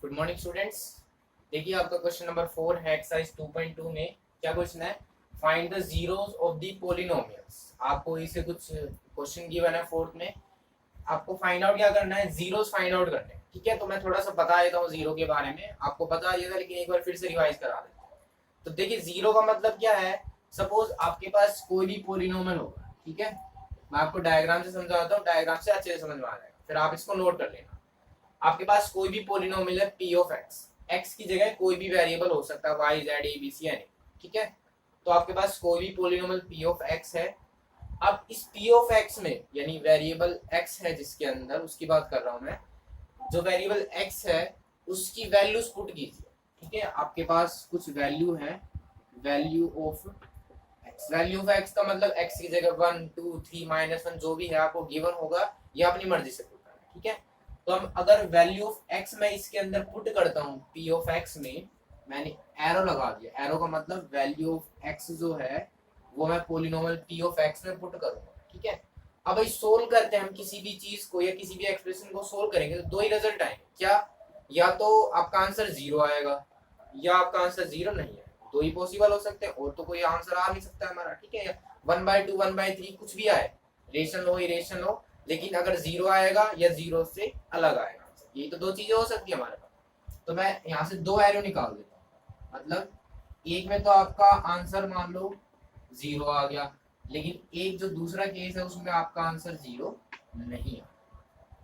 Good morning students. देखिए आपका question number 4 है एक्सरसाइज 2.2 में। क्या क्वेश्चन है? Find the zeros of the polynomials. आपको इसे कुछ क्वेश्चन गिवन है फोर्थ में, आपको फाइंड आउट क्या करना है, जीरोस फाइंड आउट करने हैं। ठीक है, तो मैं थोड़ा सा बता देता हूँ जीरो के बारे में, आपको बता दिया था लेकिन एक बार फिर से रिवाइज करा देता हूँ। तो देखिए जीरो का मतलब क्या है, सपोज आपके पास कोई भी पॉलिनोमियल होगा। ठीक है, मैं आपको डायग्राम से समझाता हूँ, डायग्राम से अच्छे से समझ में आ जाएगा, फिर आप इसको नोट कर लेना। आपके पास कोई भी पॉलिनोमियल है पी ऑफ एक्स, एक्स की जगह कोई भी वेरिएबल हो सकता है, Y Z A B C any. ठीक है, तो आपके पास कोई भी पॉलिनोमियल पी ऑफ एक्स है। अब इस पी ऑफ एक्स में यानी वेरिएबल एक्स है जिसके अंदर, उसकी बात कर रहा हूं मैं, जो वेरिएबल एक्स है उसकी वैल्यूज पुट कीजिए। ठीक है, आपके पास कुछ वैल्यू है, value of x. Value of x का मतलब एक्स की जगह 1 2 3 -1 जो भी है आपको गिवन होगा, ये अपनी मर्जी से पुट करना है। ठीक है, तो हम अगर वैल्यू ऑफ एक्स मैं इसके अंदर पुट करता हूँ पी ऑफ एक्स में, मैंने एरो लगा दिया। एरो का मतलब वैल्यू ऑफ एक्स जो है वो मैं पॉलिनोमियल पी ऑफ एक्स में पुट करूंगा। ठीक है, अब भाई सोल्व करते हैं हम किसी भी चीज को या किसी भी एक्सप्रेशन को सोल्व करेंगे तो दो ही रिजल्ट आएंगे। क्या? या तो आपका आंसर जीरो आएगा या आपका आंसर जीरो नहीं है। दो ही पॉसिबल हो सकते हैं, और तो कोई आंसर आ नहीं सकता हमारा। ठीक है, 1/2 1/3 कुछ भी आए, रेशनल हो इरेशनल हो, लेकिन अगर जीरो आएगा या जीरो से अलग आएगा, ये तो दो चीजें हो सकती है हमारे पास। तो मैं यहाँ से दो एरो निकाल देता हूँ, मतलब एक में तो आपका आंसर मान लो जीरो आ गया, लेकिन एक जो दूसरा केस है उसमें आपका आंसर जीरो नहीं आ।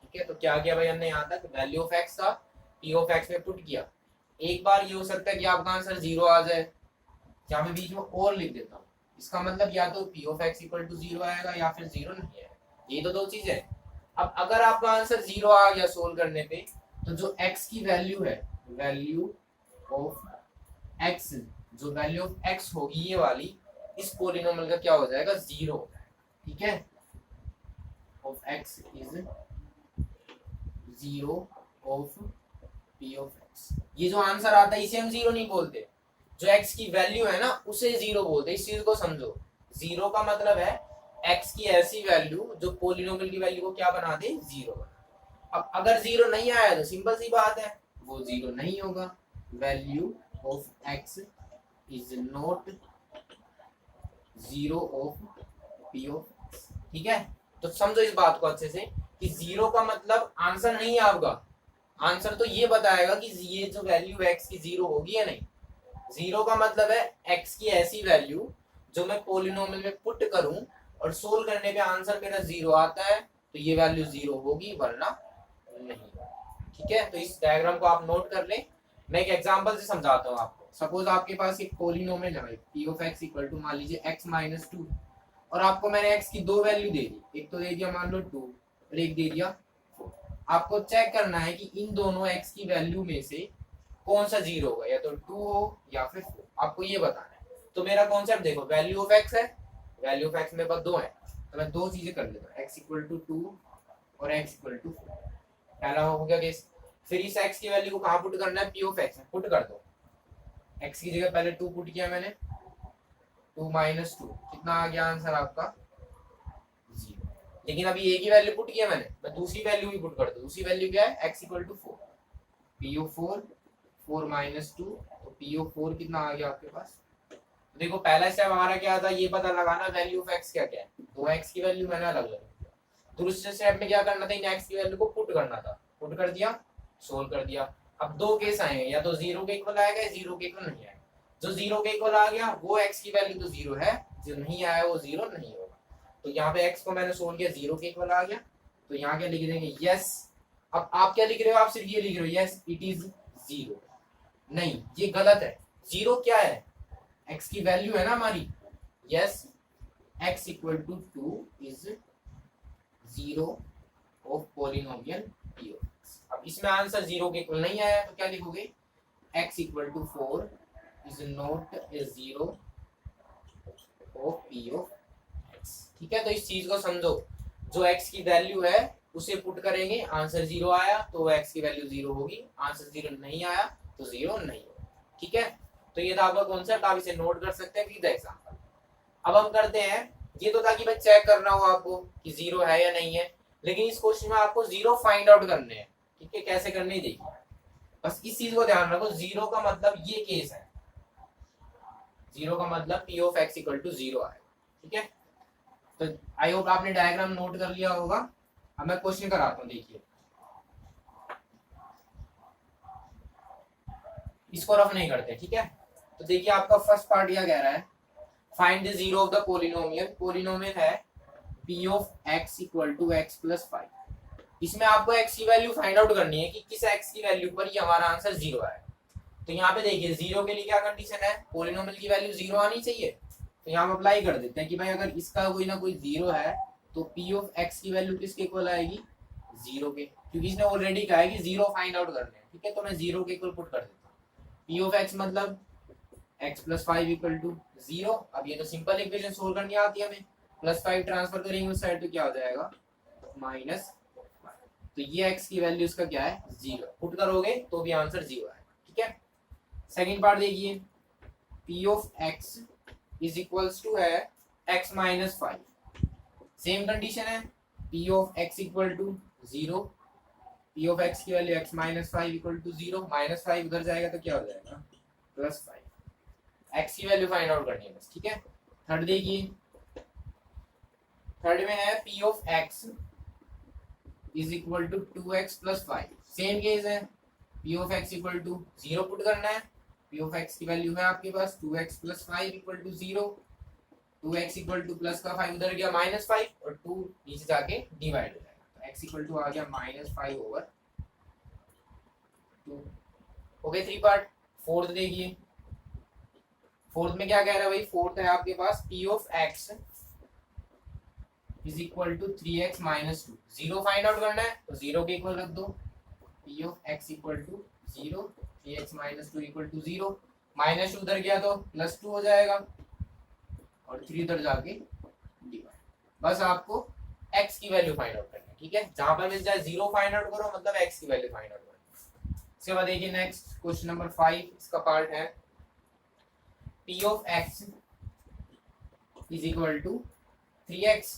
ठीक है, तो क्या किया भाई हमने यहाँ तक, वैल्यू ऑफ एक्स का पी ऑफ एक्स में पुट किया। एक बार ये हो सकता है कि आपका आंसर जीरो आ जाए, यहाँ पे बीच में और लिख देता हूँ, इसका मतलब या तो P of x equal to zero आएगा या फिर जीरो नहीं है। ये तो दो चीजें। अब अगर आपका आंसर जीरो आ गया सोल्व करने पे, तो जो एक्स की वैल्यू है, वैल्यू ऑफ एक्स, जो वैल्यू ऑफ एक्स होगी ये वाली, इस पोलिनोमियल का क्या हो जाएगा, जीरो हो जाएगा। ठीक है, of X is zero of P of x. ये जो आंसर आता है इसे हम जीरो नहीं बोलते, जो एक्स की वैल्यू है ना उसे जीरो बोलते हैं। इस चीज को समझो, जीरो का मतलब है एक्स की ऐसी वैल्यू जो पोलिनोमियल की वैल्यू को क्या बना दे, जीरो बना दे। अब अगर जीरो नहीं आया तो सिंपल सी बात है वो जीरो नहीं होगा। Value of X is not zero of P of x. ठीक है, तो समझो इस बात को अच्छे से कि जीरो का मतलब आंसर नहीं है आपका, आंसर तो ये बताएगा कि ये जो वैल्यू एक्स की जीरो होगी या नहीं। जीरो का मतलब है एक्स की ऐसी वैल्यू जो मैं पोलिनोमियल में पुट करूं और सोल्व करने पे आंसर मेरा जीरो आता है, तो ये वैल्यू जीरो होगी वरना नहीं। ठीक है, तो इस डायग्राम को आप नोट कर लें। मैं एक एग्जांपल से समझाता हूँ आपको। सपोज आपके पास एक पोलिनोमियल है P of x equal to मान लीजिए x -2, और आपको मैंने x की दो वैल्यू दे दी, एक तो दे दिया मान लो 2 और एक दे दिया 4। आपको चेक करना है कि इन दोनों x की वैल्यू में से कौन सा जीरो होगा, या तो 2 हो या फिर 4, आपको ये बताना है। तो मेरा कॉन्सेप्ट देखो, वैल्यू ऑफ एक्स है, वैल्यू ऑफ एक्स में बस दो है, तो मैं दो चीजें कर लेता हूँ, x इक्वल टू 2 और x इक्वल टू 4। पहला हो गया केस। फिर इस x की वैल्यू को कहाँ पुट करना है, p ऑफ x में पुट कर दो। x की जगह पहले 2 पुट किया मैंने, 2 -2 कितना आ गया आंसर आपका, जीरो। लेकिन अभी एक ही वैल्यू पुट किया मैंने, मैं दूसरी वैल्यू भी पुट कर दूं। दूसरी वैल्यू क्या है, x equal to 4, p of 4 4 -2, तो p ऑफ 4 कितना आ गया आपके पास। तो देखो पहला स्टेप हमारा क्या था, ये पता लगाना वैल्यू ऑफ x क्या क्या है। दो x की वैल्यू मैंने अलग अलग दिया। दूसरे स्टेप में क्या करना था, इन x की वैल्यू को पुट करना था, पुट कर दिया, सोल्व कर दिया। अब दो केस आए हैं, या तो जीरो के इक्वल आएगा या जीरो के इक्वल नहीं आएगा। जो जीरो के इक्वल आ गया वो x की वैल्यू तो जीरो है, जो नहीं आया वो जीरो नहीं होगा। तो यहाँ पे x को मैंने सोल्व किया, जीरो के इक्वल आ गया, तो यहाँ क्या लिख देंगे, यस। अब आप क्या लिख रहे हो, आप सिर्फ ये लिख रहे हो, यस इट इज जीरो। नहीं, ये गलत है। जीरो क्या है, x की वैल्यू है ना हमारी। Yes, x equal to 2 is zero of polynomial p of x। अब इसमें आंसर जीरो के इक्वल नहीं आया, तो क्या लिखोगे, x equal to 4 is not a zero of p of x। ठीक है, तो इस चीज को समझो, जो x की वैल्यू है उसे पुट करेंगे, आंसर जीरो आया तो x की वैल्यू जीरो होगी, आंसर जीरो नहीं आया तो जीरो नहीं होगा। ठीक है, तो ये था आपका कॉन्सेप्ट, आप इसे नोट कर सकते हैं विद एग्जांपल। अब हम करते हैं, ये तो ताकि भाई चेक करना हो आपको कि जीरो है या नहीं है, लेकिन इस क्वेश्चन में आपको जीरो फाइंड आउट करने हैं। ठीक है, कैसे करने देखिए। बस इस चीज को ध्यान रखो, जीरो का मतलब ये केस है, जीरो का मतलब P of x equal to zero आएगा, ठीक है। तो आई होप आपने डायग्राम नोट कर लिया होगा। अब मैं क्वेश्चन कराता हूँ, देखिए इसको रफ नहीं करते, ठीक है। तो देखिए आपका फर्स्ट पार्ट क्या कह रहा है, find the zero of the polynomial, polynomial है P of x equal to X plus 5। इसमें आपको एक्स की वैल्यू फाइंड आउट करनी है कि किस एक्स की वैल्यू पर ये हमारा आंसर जीरो है। तो यहाँ पे देखिए जीरो के लिए क्या कंडीशन है, पोलिनोमियल की वैल्यू जीरो आनी चाहिए। तो यहाँ हम अप्लाई कर देते हैं कि भाई अगर इसका कोई ना कोई जीरो है तो पी ऑफ एक्स की वैल्यू किसके इक्वल आएगी, जीरो के, क्योंकि इसने ऑलरेडी कहा है कि जीरो फाइंड आउट करने हैं, ठीक है। तो मैं जीरो के इक्वल पुट कर देता हूँ, पी ऑफ एक्स मतलब X plus 5 equal to zero. अब ये तो सिंपल इक्वेशन सोल्व करनी आती है हमें, प्लस 5 ट्रांसफर करेंगे उस साइड तो क्या हो जाएगा माइनस, तो ये एक्स की वैल्यू इसका क्या है जीरो, पुट करोगे तो भी आंसर जीरो है, ठीक है। सेकंड पार्ट देखिए, P of X is equals to है एक्स माइनस 5, सेम कंडीशन है, P of x equal to zero, P of X की value X minus 5 equal to zero, minus 5 उधर जाएगा तो क्या हो जाएगा प्लस 5, एक्स की वैल्यू फाइंड आउट करनी है बस, ठीक है। थर्ड देखिए, थर्ड में है P of X is equal to 2x plus 5, same case है, P of x equal to zero put करना है, पी ऑफ एक्स की वैल्यू है आपके पास 2x plus 5 equal to zero, 2x equal to plus का 5 उधर गया माइनस 5 और 2 नीचे जाके डिवाइड हो जाएगा, तो x इक्वल टू आ गया माइनस 5 ओवर 2। हो गए 3 पार्ट। फोर्थ देखिए, फोर्थ में क्या कह रहा है भाई, फोर्थ है आपके पास P of X is equal to 3x minus 2, zero find out करना है तो जीरो के इक्वल रख दो, P of x equal to zero, 3x minus 2 equal to zero, minus 2 उधर गया तो प्लस 2 हो जाएगा और 3 उधर जाके डिवाइड। बस आपको x की वैल्यू फाइंड आउट करनी है, ठीक है। जहां पर मिल जाए जीरो फाइंड आउट करो, मतलब x की वैल्यू फाइंड आउट करो। इसके बाद देखिए नेक्स्ट क्वेश्चन नंबर 5, इसका पार्ट है p of x is equal to 3x,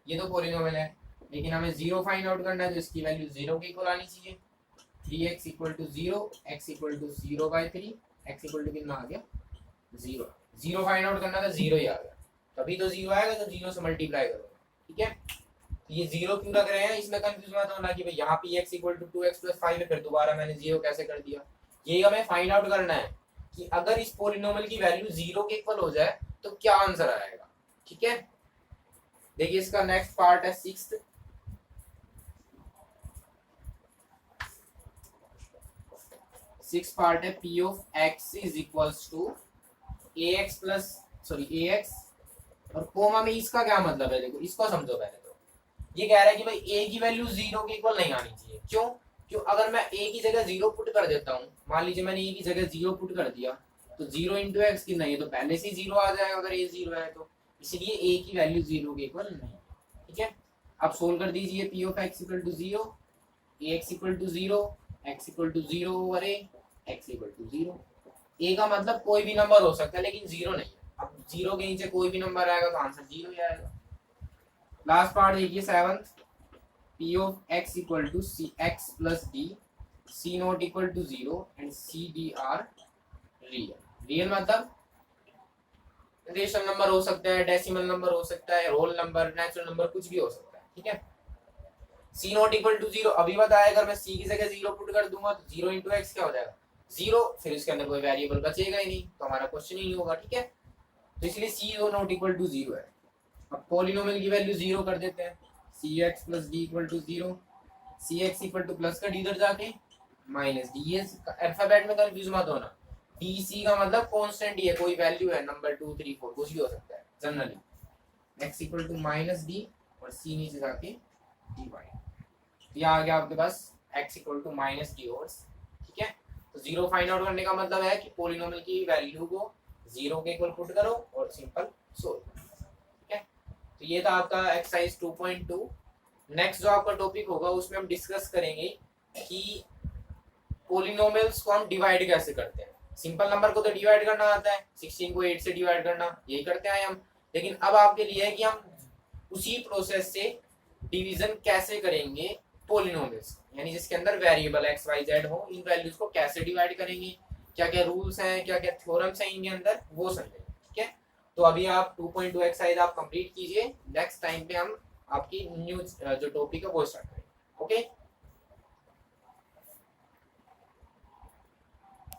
ये तो पॉलिनोमियल है लेकिन हमें जीरो फाइंड आउट करना है तो इसकी वैल्यू जीरो के इक्वल आनी चाहिए, 3x equal to zero, x equal to 0/3, x equal to कितना आ गया जीरो, जीरो फाइंड आउट करना था जीरो ही आ गया, तभी तो जीरो आएगा, तो जीरो से मल्टीप्लाई करोगे, ठीक है। तो ये जीरो क्यों रख रहे हैं, इसमें कंफ्यूज मत होना कि भाई यहाँ पे x equal to 2x plus 5 है, फिर दोबारा मैंने जीरो कैसे कर दिया। ये हमें फाइंड आउट करना है कि अगर इस पॉलिनोमियल की वैल्यू जीरो के इक्वल हो जाए तो क्या आंसर आएगा, ठीक है। देखिए इसका नेक्स्ट पार्ट है सिक्स्थ, सिक्स पार्ट है P of X is equals to ax plus sorry ax, और कोमा में इसका क्या मतलब है, देखो इसको समझो पहले। तो ये कह रहा है कि भाई a की वैल्यू जीरो के इक्वल नहीं आनी चाहिए, क्यों, क्यों अगर मैं a की जगह जीरो पुट कर देता हूँ, मान लीजिए मैंने a की जगह जीरो पुट कर दिया तो जीरो इंटू एक्स की नहीं, तो पहले से जीरो आ जाएगा अगर a जीरो है तो, इसलिए a की वैल्यू जीरो के इक्वल नहीं, ठीक है। आप सोल्व कर दीजिए, P of x equal to zero, ax equal to zero, x equal to zero over a, x equal to zero. a का मतलब कोई भी नंबर हो सकता है लेकिन जीरो नहीं है, अब जीरो के नीचे कोई भी नंबर आएगा तो आंसर जीरो ही आएगा। लास्ट पार्ट देखिए seventh, p of x equal to c x plus d, c not equal to zero and c d are real. Real मतलब रेशनल नंबर हो सकता है, डेसिमल नंबर हो सकता है, होल नंबर, नेचुरल नंबर, कुछ भी हो सकता है, ठीक है। सी नॉट इक्वल टू जीरो, अभी बताया अगर मैं सी की जगह जीरो पुट कर दूंगा तो जीरो इंटू एक्स क्या हो जाएगा जीरो, फिर इसके अंदर कोई वेरिएबल बचेगा ही नहीं तो हमारा क्वेश्चन ही नहीं होगा, ठीक है। तो इसलिए C not equal to zero है। अब पॉलिनोमियल की वैल्यू जीरो कर देते हैं, C x plus D equal to zero, C X equal to plus का डी इधर जाके माइनस डी, ये अल्फाबेट में कंफ्यूज मत होना, डी सी का मतलब कांस्टेंट ही है, कोई वैल्यू है नंबर 2 3 4 कुछ भी हो सकता है generally, x equal to minus D और सी नीचे जाके डी वाई, ये आ गया आपके पास X equal to minus D और, ठीक है। तो जीरो फाइंड आउट करने का मतलब है कि पॉलिनोमियल की वैल्यू को जीरो के इक्वल पुट करो और सिंपल सोल्व, ठीक है। तो ये था आपका एक्सरसाइज 2.2। नेक्स्ट जो आपका टॉपिक होगा उसमें हम डिस्कस करेंगे कि पॉलिनोमियल्स को हम डिवाइड कैसे करते हैं। सिंपल नंबर को तो डिवाइड करना आता है, 16 को 8 से डिवाइड करना, यही करते हैं हम, लेकिन अब आपके लिए है कि हम उसी प्रोसेस से डिवीजन कैसे करेंगे पॉलिनोमियल्स, यानी जिसके अंदर वेरिएबल एक्स वाई जेड हो, इन वैल्यूज को कैसे डिवाइड करेंगे, क्या क्या रूल्स हैं, क्या क्या थ्योरम्स हैं इनके अंदर, वो समझेंगे। ठीक है, तो अभी आप 2.2 एक्सरसाइज आप कंप्लीट कीजिए, नेक्स्ट टाइम पे हम आपकी न्यू जो टॉपिक है वो स्टार्ट करेंगे। ओके।